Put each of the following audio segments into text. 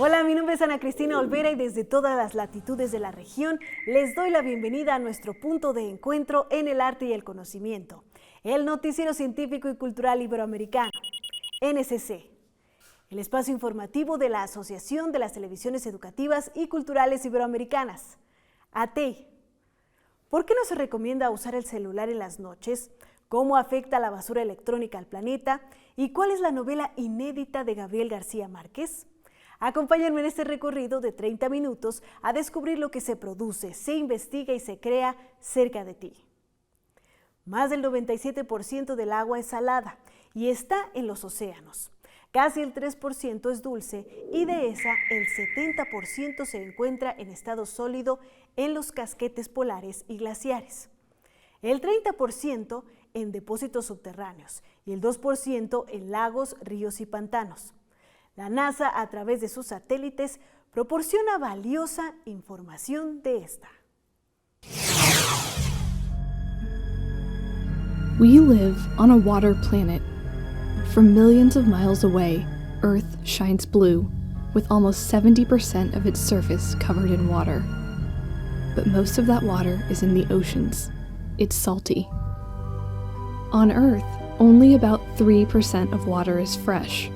Hola, mi nombre es Ana Cristina Olvera y desde todas las latitudes de la región les doy la bienvenida a nuestro punto de encuentro en el arte y el conocimiento, el Noticiero Científico y Cultural Iberoamericano, NCC, el espacio informativo de la Asociación de las Televisiones Educativas y Culturales Iberoamericanas, ATEI. ¿Por qué no se recomienda usar el celular en las noches? ¿Cómo afecta la basura electrónica al planeta? ¿Y cuál es la novela inédita de Gabriel García Márquez? Acompáñenme en este recorrido de 30 minutos a descubrir lo que se produce, se investiga y se crea cerca de ti. Más del 97% del agua es salada y está en los océanos. Casi el 3% es dulce y de esa el 70% se encuentra en estado sólido en los casquetes polares y glaciares. El 30% en depósitos subterráneos y el 2% en lagos, ríos y pantanos. La NASA, a través de sus satélites, proporciona valiosa información de esta. We live on a water planet. From millions of miles away, Earth shines blue, with almost 70% of its surface covered in water. But most of that water is in the oceans. It's salty. On Earth, only about 3% of water is fresh,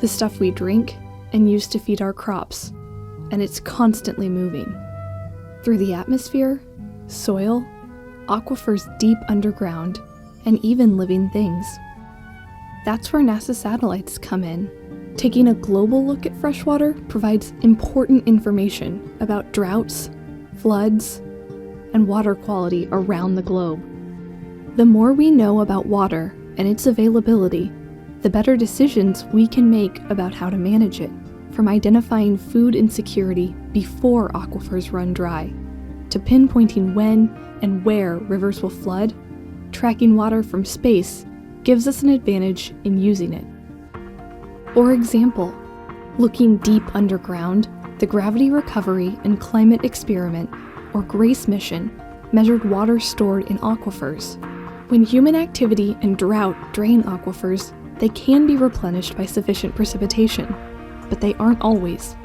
the stuff we drink and use to feed our crops, and it's constantly moving. Through the atmosphere, soil, aquifers deep underground, and even living things. That's where NASA satellites come in. Taking a global look at freshwater provides important information about droughts, floods, and water quality around the globe. The more we know about water and its availability, the better decisions we can make about how to manage it, from identifying food insecurity before aquifers run dry, to pinpointing when and where rivers will flood. Tracking water from space gives us an advantage in using it. For example, looking deep underground, the Gravity Recovery and Climate Experiment, or GRACE mission, measured water stored in aquifers. When human activity and drought drain aquifers, they can be replenished by sufficient precipitation, but they aren't always.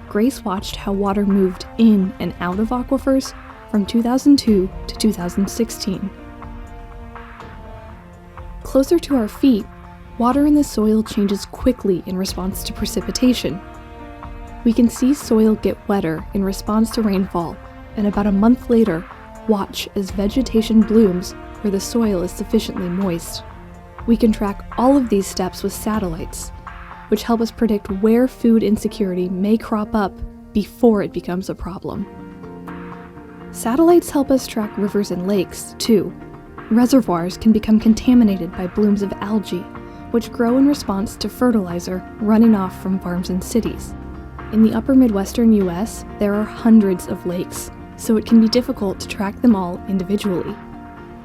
GRACE watched how water moved in and out of aquifers from 2002 to 2016. Closer to our feet, water in the soil changes quickly in response to precipitation. We can see soil get wetter in response to rainfall, and about a month later, watch as vegetation blooms where the soil is sufficiently moist. We can track all of these steps with satellites, which help us predict where food insecurity may crop up before it becomes a problem. Satellites help us track rivers and lakes, too. Reservoirs can become contaminated by blooms of algae, which grow in response to fertilizer running off from farms and cities. In the upper Midwestern US, there are hundreds of lakes, so it can be difficult to track them all individually.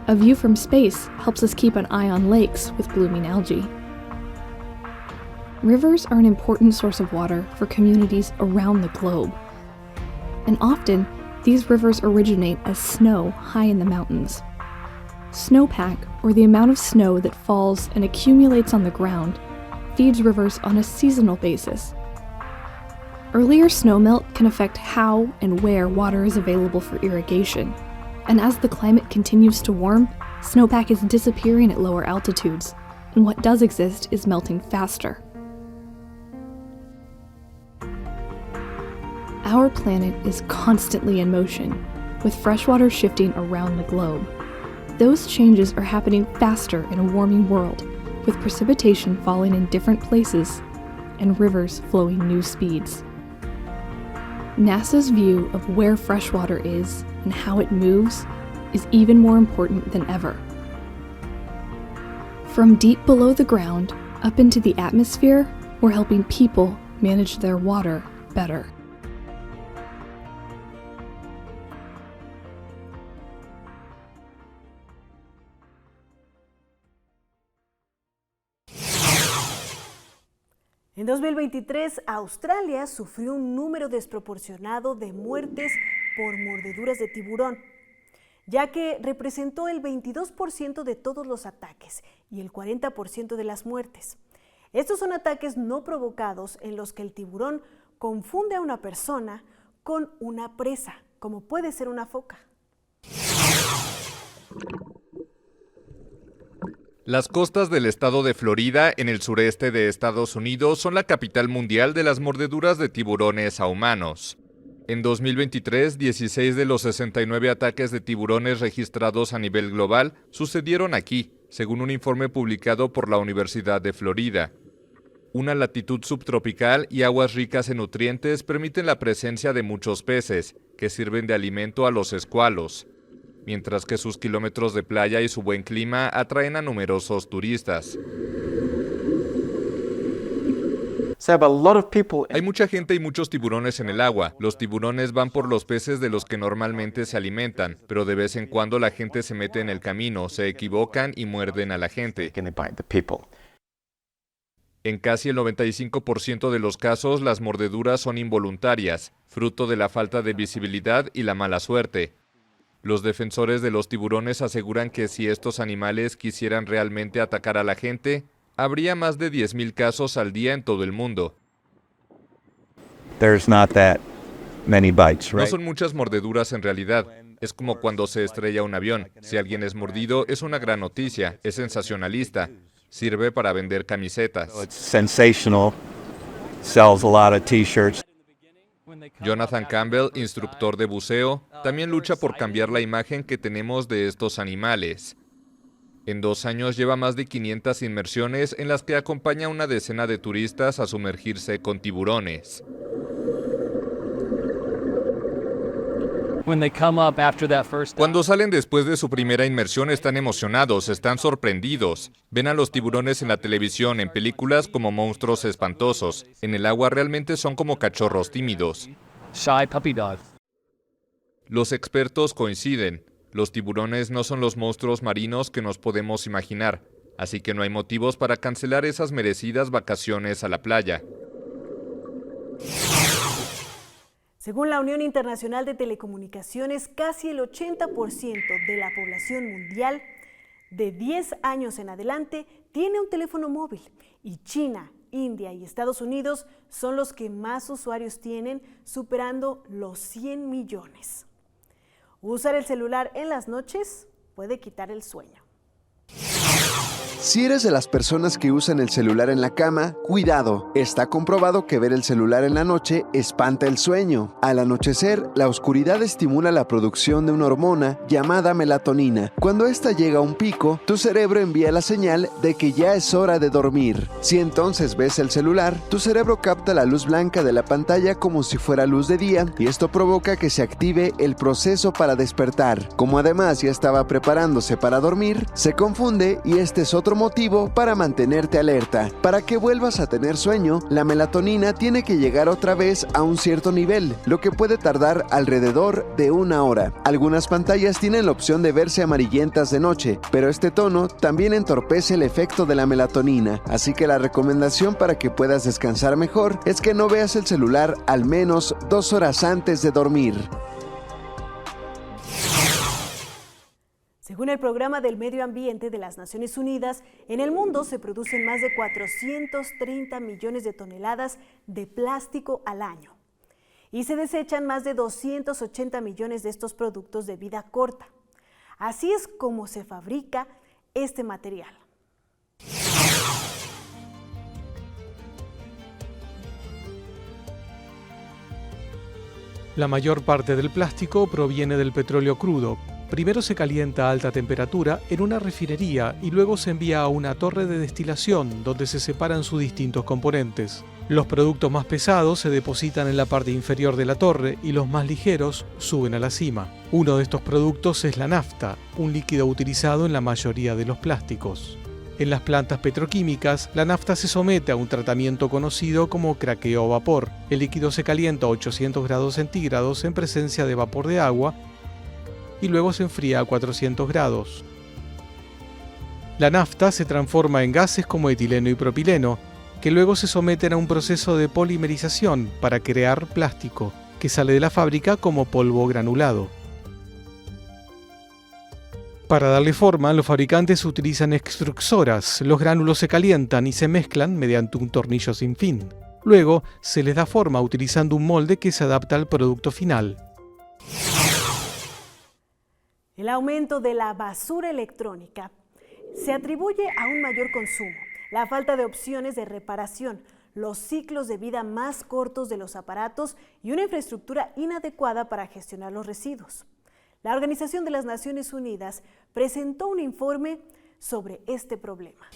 A view from space helps us keep an eye on lakes with blooming algae. Rivers are an important source of water for communities around the globe. And often, these rivers originate as snow high in the mountains. Snowpack, or the amount of snow that falls and accumulates on the ground, feeds rivers on a seasonal basis. Earlier snowmelt can affect how and where water is available for irrigation. And as the climate continues to warm, snowpack is disappearing at lower altitudes, and what does exist is melting faster. Our planet is constantly in motion, with freshwater shifting around the globe. Those changes are happening faster in a warming world, with precipitation falling in different places and rivers flowing new speeds. NASA's view of where freshwater is and how it moves is even more important than ever. From deep below the ground up into the atmosphere, we're helping people manage their water better. En 2023, Australia sufrió un número desproporcionado de muertes por mordeduras de tiburón, ya que representó el 22% de todos los ataques y el 40% de las muertes. Estos son ataques no provocados en los que el tiburón confunde a una persona con una presa, como puede ser una foca. Las costas del estado de Florida, en el sureste de Estados Unidos, son la capital mundial de las mordeduras de tiburones a humanos. En 2023, 16 de los 69 ataques de tiburones registrados a nivel global sucedieron aquí, según un informe publicado por la Universidad de Florida. Una latitud subtropical y aguas ricas en nutrientes permiten la presencia de muchos peces, que sirven de alimento a los escualos, mientras que sus kilómetros de playa y su buen clima atraen a numerosos turistas. Hay mucha gente y muchos tiburones en el agua. Los tiburones van por los peces de los que normalmente se alimentan, pero de vez en cuando la gente se mete en el camino, se equivocan y muerden a la gente. En casi el 95% de los casos, las mordeduras son involuntarias, fruto de la falta de visibilidad y la mala suerte. Los defensores de los tiburones aseguran que si estos animales quisieran realmente atacar a la gente, habría más de 10,000 casos al día en todo el mundo. No son muchas mordeduras en realidad. Es como cuando se estrella un avión. Si alguien es mordido, es una gran noticia, es sensacionalista. Sirve para vender camisetas. Jonathan Campbell, instructor de buceo, también lucha por cambiar la imagen que tenemos de estos animales. En 2 años lleva más de 500 inmersiones en las que acompaña a una decena de turistas a sumergirse con tiburones. Cuando salen después de su primera inmersión están emocionados, están sorprendidos. Ven a los tiburones en la televisión, en películas como monstruos espantosos. En el agua realmente son como cachorros tímidos. Los expertos coinciden. Los tiburones no son los monstruos marinos que nos podemos imaginar, así que no hay motivos para cancelar esas merecidas vacaciones a la playa. Según la Unión Internacional de Telecomunicaciones, casi el 80% de la población mundial de 10 años en adelante tiene un teléfono móvil, y China, India y Estados Unidos son los que más usuarios tienen, superando los 100 millones. Usar el celular en las noches puede quitar el sueño. Si eres de las personas que usan el celular en la cama, cuidado. Está comprobado que ver el celular en la noche espanta el sueño. Al anochecer, la oscuridad estimula la producción de una hormona llamada melatonina. Cuando esta llega a un pico, tu cerebro envía la señal de que ya es hora de dormir. Si entonces ves el celular, tu cerebro capta la luz blanca de la pantalla como si fuera luz de día, y esto provoca que se active el proceso para despertar. Como además ya estaba preparándose para dormir, se confunde y este es otro motivo para mantenerte alerta. Para que vuelvas a tener sueño, la melatonina tiene que llegar otra vez a un cierto nivel, lo que puede tardar alrededor de 1 hora. Algunas pantallas tienen la opción de verse amarillentas de noche, pero este tono también entorpece el efecto de la melatonina, así que la recomendación para que puedas descansar mejor es que no veas el celular al menos 2 horas antes de dormir. Según el Programa del Medio Ambiente de las Naciones Unidas, en el mundo se producen más de 430 millones de toneladas de plástico al año y se desechan más de 280 millones de estos productos de vida corta. Así es como se fabrica este material. La mayor parte del plástico proviene del petróleo crudo. Primero se calienta a alta temperatura en una refinería y luego se envía a una torre de destilación donde se separan sus distintos componentes. Los productos más pesados se depositan en la parte inferior de la torre y los más ligeros suben a la cima. Uno de estos productos es la nafta, un líquido utilizado en la mayoría de los plásticos. En las plantas petroquímicas, la nafta se somete a un tratamiento conocido como craqueo a vapor. El líquido se calienta a 800 grados centígrados en presencia de vapor de agua y luego se enfría a 400 grados. La nafta se transforma en gases como etileno y propileno, que luego se someten a un proceso de polimerización para crear plástico, que sale de la fábrica como polvo granulado. Para darle forma, los fabricantes utilizan extrusoras. Los gránulos se calientan y se mezclan mediante un tornillo sin fin. Luego, se les da forma utilizando un molde que se adapta al producto final. El aumento de la basura electrónica se atribuye a un mayor consumo, la falta de opciones de reparación, los ciclos de vida más cortos de los aparatos y una infraestructura inadecuada para gestionar los residuos. La Organización de las Naciones Unidas presentó un informe sobre este problema.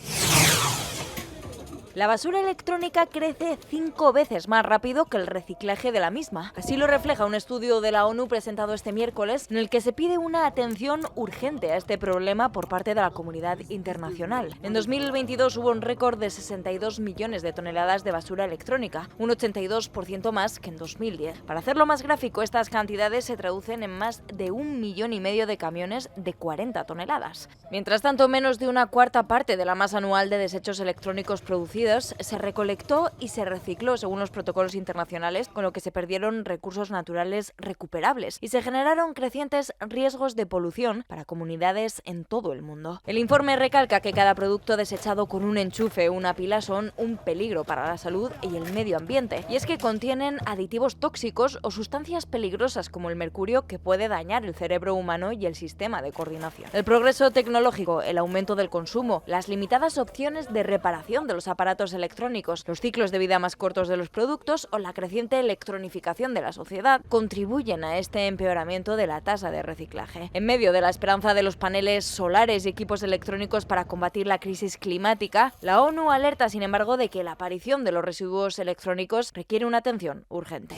La basura electrónica crece 5 veces más rápido que el reciclaje de la misma. Así lo refleja un estudio de la ONU presentado este miércoles, en el que se pide una atención urgente a este problema por parte de la comunidad internacional. En 2022 hubo un récord de 62 millones de toneladas de basura electrónica, un 82% más que en 2010. Para hacerlo más gráfico, estas cantidades se traducen en más de 1,5 millones de camiones de 40 toneladas. Mientras tanto, menos de una cuarta parte de la masa anual de desechos electrónicos producidos se recolectó y se recicló según los protocolos internacionales, con lo que se perdieron recursos naturales recuperables y se generaron crecientes riesgos de polución para comunidades en todo el mundo. El informe recalca que cada producto desechado con un enchufe o una pila son un peligro para la salud y el medio ambiente, y es que contienen aditivos tóxicos o sustancias peligrosas como el mercurio, que puede dañar el cerebro humano y el sistema de coordinación. El progreso tecnológico, el aumento del consumo, las limitadas opciones de reparación de los aparatos electrónicos, los ciclos de vida más cortos de los productos o la creciente electronificación de la sociedad contribuyen a este empeoramiento de la tasa de reciclaje. En medio de la esperanza de los paneles solares y equipos electrónicos para combatir la crisis climática, la ONU alerta, sin embargo, de que la aparición de los residuos electrónicos requiere una atención urgente.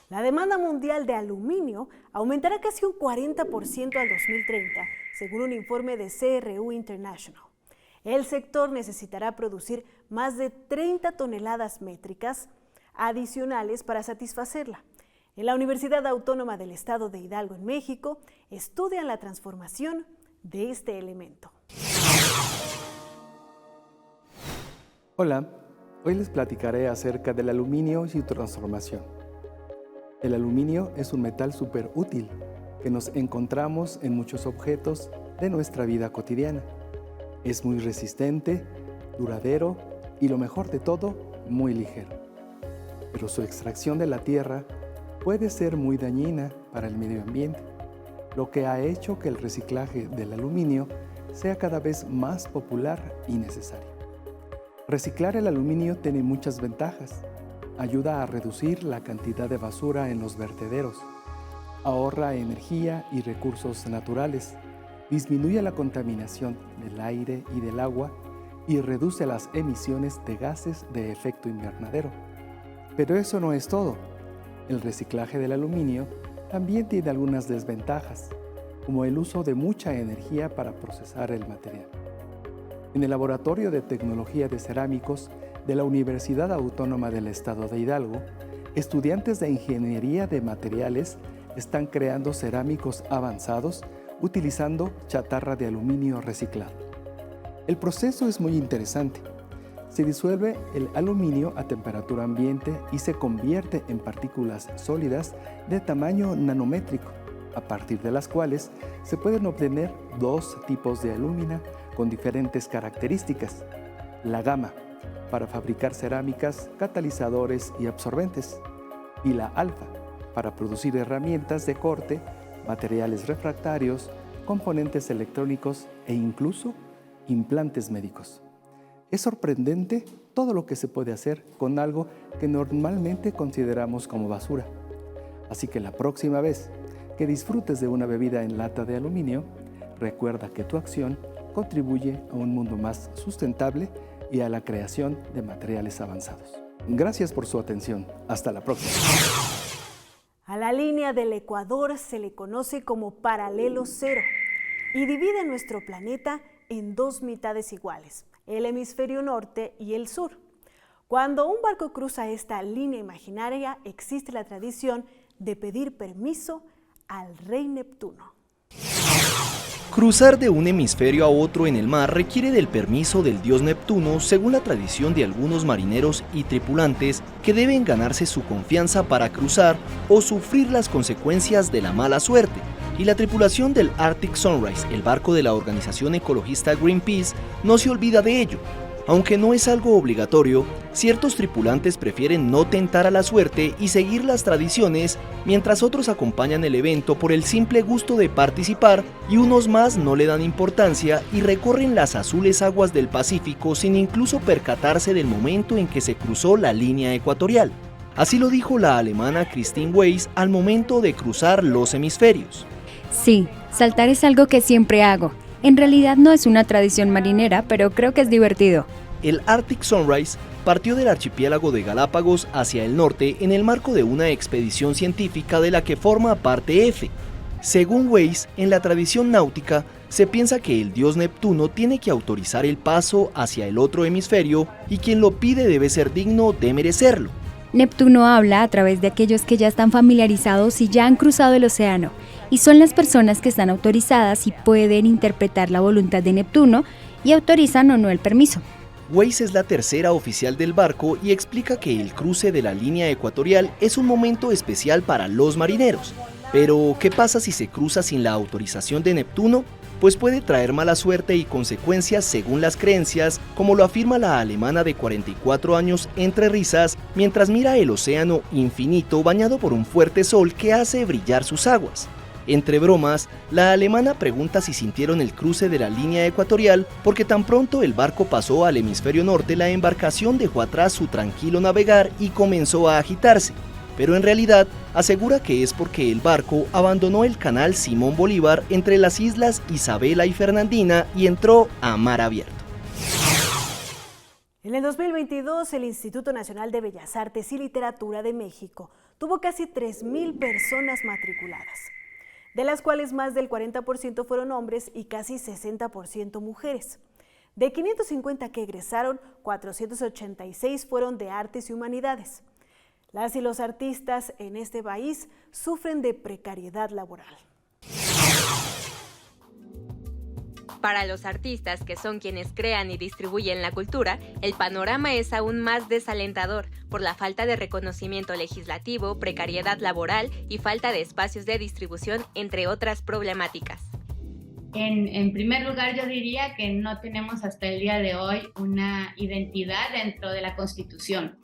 La demanda mundial de aluminio aumentará casi un 40% al 2030, según un informe de CRU International. El sector necesitará producir más de 30 toneladas métricas adicionales para satisfacerla. En la Universidad Autónoma del Estado de Hidalgo, en México, estudian la transformación de este elemento. Hola, hoy les platicaré acerca del aluminio y su transformación. El aluminio es un metal súper útil que nos encontramos en muchos objetos de nuestra vida cotidiana. Es muy resistente, duradero y, lo mejor de todo, muy ligero. Pero su extracción de la tierra puede ser muy dañina para el medio ambiente, lo que ha hecho que el reciclaje del aluminio sea cada vez más popular y necesario. Reciclar el aluminio tiene muchas ventajas. Ayuda a reducir la cantidad de basura en los vertederos, ahorra energía y recursos naturales, disminuye la contaminación del aire y del agua y reduce las emisiones de gases de efecto invernadero. Pero eso no es todo. El reciclaje del aluminio también tiene algunas desventajas, como el uso de mucha energía para procesar el material. En el Laboratorio de Tecnología de Cerámicos de la Universidad Autónoma del Estado de Hidalgo, estudiantes de Ingeniería de Materiales están creando cerámicos avanzados utilizando chatarra de aluminio reciclado. El proceso es muy interesante. Se disuelve el aluminio a temperatura ambiente y se convierte en partículas sólidas de tamaño nanométrico, a partir de las cuales se pueden obtener dos tipos de alúmina con diferentes características. La gamma, para fabricar cerámicas, catalizadores y absorbentes, y la alfa, para producir herramientas de corte, materiales refractarios, componentes electrónicos e incluso implantes médicos. Es sorprendente todo lo que se puede hacer con algo que normalmente consideramos como basura. Así que la próxima vez que disfrutes de una bebida en lata de aluminio, recuerda que tu acción contribuye a un mundo más sustentable y a la creación de materiales avanzados. Gracias por su atención. Hasta la próxima. A la línea del Ecuador se le conoce como paralelo cero y divide nuestro planeta en dos mitades iguales, el hemisferio norte y el sur. Cuando un barco cruza esta línea imaginaria, existe la tradición de pedir permiso al rey Neptuno. Cruzar de un hemisferio a otro en el mar requiere del permiso del dios Neptuno, según la tradición de algunos marineros y tripulantes que deben ganarse su confianza para cruzar o sufrir las consecuencias de la mala suerte. Y la tripulación del Arctic Sunrise, el barco de la organización ecologista Greenpeace, no se olvida de ello. Aunque no es algo obligatorio, ciertos tripulantes prefieren no tentar a la suerte y seguir las tradiciones, mientras otros acompañan el evento por el simple gusto de participar y unos más no le dan importancia y recorren las azules aguas del Pacífico sin incluso percatarse del momento en que se cruzó la línea ecuatorial. Así lo dijo la alemana Christine Weiss al momento de cruzar los hemisferios. Sí, saltar es algo que siempre hago. En realidad no es una tradición marinera, pero creo que es divertido. El Arctic Sunrise partió del archipiélago de Galápagos hacia el norte en el marco de una expedición científica de la que forma parte EFE. Según Weiss, en la tradición náutica, se piensa que el dios Neptuno tiene que autorizar el paso hacia el otro hemisferio y quien lo pide debe ser digno de merecerlo. Neptuno habla a través de aquellos que ya están familiarizados y ya han cruzado el océano, y son las personas que están autorizadas y pueden interpretar la voluntad de Neptuno y autorizan o no el permiso. Weiss es la tercera oficial del barco y explica que el cruce de la línea ecuatorial es un momento especial para los marineros. Pero, ¿qué pasa si se cruza sin la autorización de Neptuno? Pues puede traer mala suerte y consecuencias según las creencias, como lo afirma la alemana de 44 años entre risas, mientras mira el océano infinito bañado por un fuerte sol que hace brillar sus aguas. Entre bromas, la alemana pregunta si sintieron el cruce de la línea ecuatorial porque tan pronto el barco pasó al hemisferio norte, la embarcación dejó atrás su tranquilo navegar y comenzó a agitarse. Pero en realidad asegura que es porque el barco abandonó el canal Simón Bolívar entre las islas Isabela y Fernandina y entró a mar abierto. En el 2022, el Instituto Nacional de Bellas Artes y Literatura de México tuvo casi 3,000 personas matriculadas, de las cuales más del 40% fueron hombres y casi 60% mujeres. De 550 que egresaron, 486 fueron de artes y humanidades. Las y los artistas en este país sufren de precariedad laboral. Para los artistas, que son quienes crean y distribuyen la cultura, el panorama es aún más desalentador por la falta de reconocimiento legislativo, precariedad laboral y falta de espacios de distribución, entre otras problemáticas. En primer lugar, yo diría que no tenemos hasta el día de hoy una identidad dentro de la Constitución.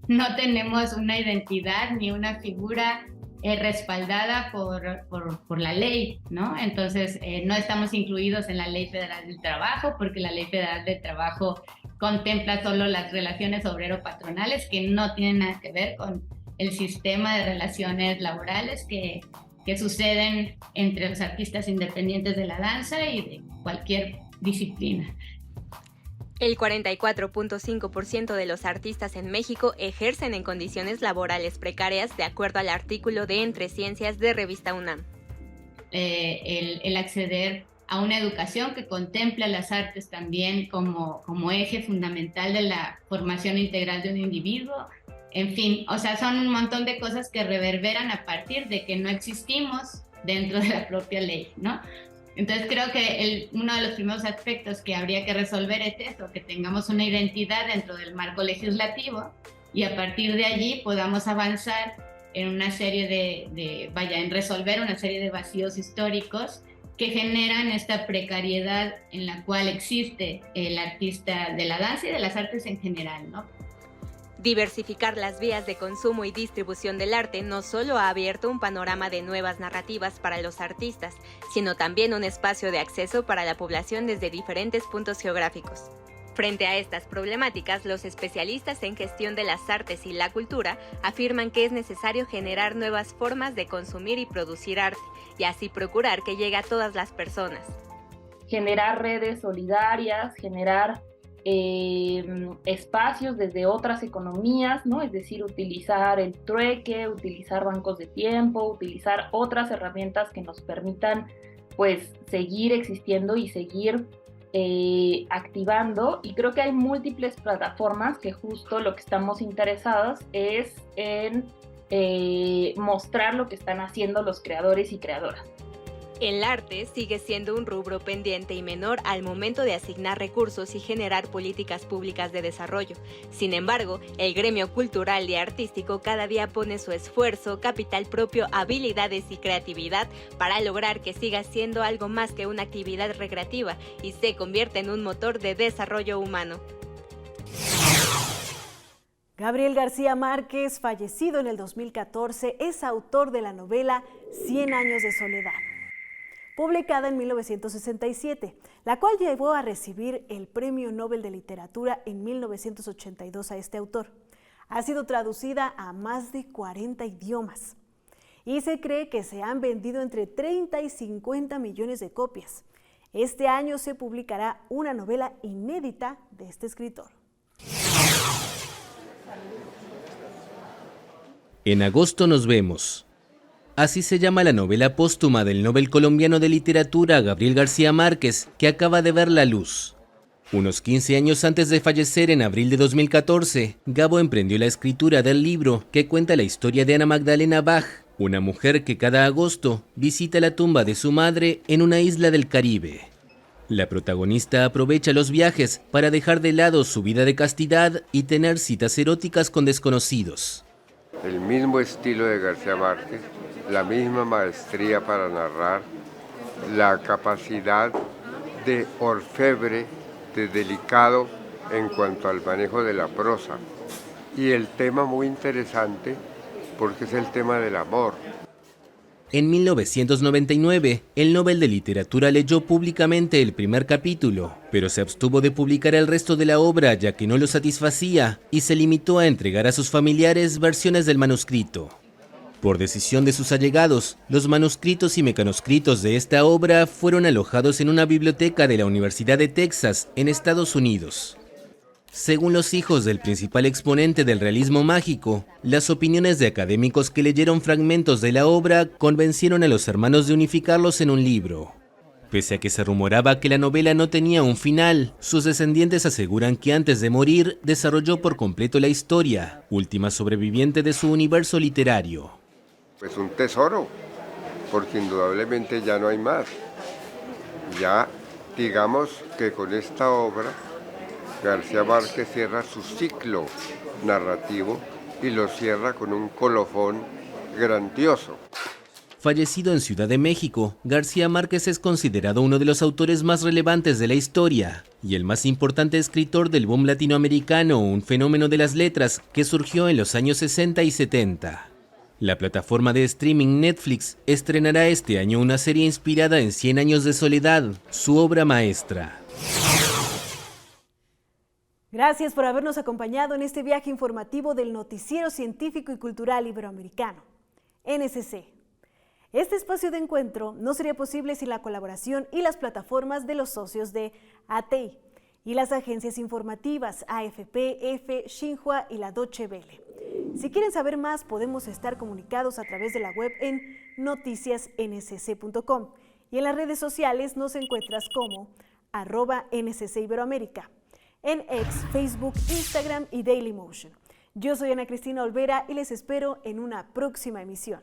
No tenemos una identidad ni una figura respaldada por la ley, ¿no? Entonces, no estamos incluidos en la Ley Federal del Trabajo, porque la Ley Federal del Trabajo contempla solo las relaciones obrero-patronales, que no tienen nada que ver con el sistema de relaciones laborales que suceden entre los artistas independientes de la danza y de cualquier disciplina. El 44.5% de los artistas en México ejercen en condiciones laborales precarias, de acuerdo al artículo de Entre Ciencias de Revista UNAM. El acceder a una educación que contempla las artes también como eje fundamental de la formación integral de un individuo. En fin, o sea, son un montón de cosas que reverberan a partir de que no existimos dentro de la propia ley, ¿no? Entonces creo que uno de los primeros aspectos que habría que resolver es eso, que tengamos una identidad dentro del marco legislativo y a partir de allí podamos avanzar en una serie en resolver una serie de vacíos históricos que generan esta precariedad en la cual existe el artista de la danza y de las artes en general, ¿no? Diversificar las vías de consumo y distribución del arte no solo ha abierto un panorama de nuevas narrativas para los artistas, sino también un espacio de acceso para la población desde diferentes puntos geográficos. Frente a estas problemáticas, los especialistas en gestión de las artes y la cultura afirman que es necesario generar nuevas formas de consumir y producir arte, y así procurar que llegue a todas las personas. Generar redes solidarias, generar espacios desde otras economías, ¿no? Es decir, utilizar el trueque, utilizar bancos de tiempo, utilizar otras herramientas que nos permitan pues seguir existiendo y seguir activando, y creo que hay múltiples plataformas que justo lo que estamos interesados es en mostrar lo que están haciendo los creadores y creadoras. El arte sigue siendo un rubro pendiente y menor al momento de asignar recursos y generar políticas públicas de desarrollo. Sin embargo, el gremio cultural y artístico cada día pone su esfuerzo, capital propio, habilidades y creatividad para lograr que siga siendo algo más que una actividad recreativa y se convierta en un motor de desarrollo humano. Gabriel García Márquez, fallecido en el 2014, es autor de la novela 100 años de soledad, publicada en 1967, la cual llevó a recibir el Premio Nobel de Literatura en 1982 a este autor. Ha sido traducida a más de 40 idiomas y se cree que se han vendido entre 30 y 50 millones de copias. Este año se publicará una novela inédita de este escritor. En agosto nos vemos. Así se llama la novela póstuma del Nobel colombiano de literatura Gabriel García Márquez, que acaba de ver la luz. Unos 15 años antes de fallecer en abril de 2014, Gabo emprendió la escritura del libro que cuenta la historia de Ana Magdalena Bach, una mujer que cada agosto visita la tumba de su madre en una isla del Caribe. La protagonista aprovecha los viajes para dejar de lado su vida de castidad y tener citas eróticas con desconocidos. El mismo estilo de García Márquez, la misma maestría para narrar, la capacidad de orfebre, de delicado en cuanto al manejo de la prosa. Y el tema muy interesante porque es el tema del amor. En 1999, el Nobel de Literatura leyó públicamente el primer capítulo, pero se abstuvo de publicar el resto de la obra ya que no lo satisfacía y se limitó a entregar a sus familiares versiones del manuscrito. Por decisión de sus allegados, los manuscritos y mecanoscritos de esta obra fueron alojados en una biblioteca de la Universidad de Texas, en Estados Unidos. Según los hijos del principal exponente del realismo mágico, las opiniones de académicos que leyeron fragmentos de la obra convencieron a los hermanos de unificarlos en un libro. Pese a que se rumoraba que la novela no tenía un final, sus descendientes aseguran que antes de morir desarrolló por completo la historia, última sobreviviente de su universo literario. Pues un tesoro, porque indudablemente ya no hay más. Ya digamos que con esta obra García Márquez cierra su ciclo narrativo y lo cierra con un colofón grandioso. Fallecido en Ciudad de México, García Márquez es considerado uno de los autores más relevantes de la historia y el más importante escritor del boom latinoamericano, un fenómeno de las letras que surgió en los años 60 y 70. La plataforma de streaming Netflix estrenará este año una serie inspirada en 100 años de soledad, su obra maestra. Gracias por habernos acompañado en este viaje informativo del Noticiero Científico y Cultural Iberoamericano, NSC. Este espacio de encuentro no sería posible sin la colaboración y las plataformas de los socios de ATI y las agencias informativas AFP, EFE, Xinhua y la Deutsche Welle. Si quieren saber más, podemos estar comunicados a través de la web en noticiasnsc.com y en las redes sociales nos encuentras como @NSC Iberoamérica. En X, Facebook, Instagram y Dailymotion. Yo soy Ana Cristina Olvera y les espero en una próxima emisión.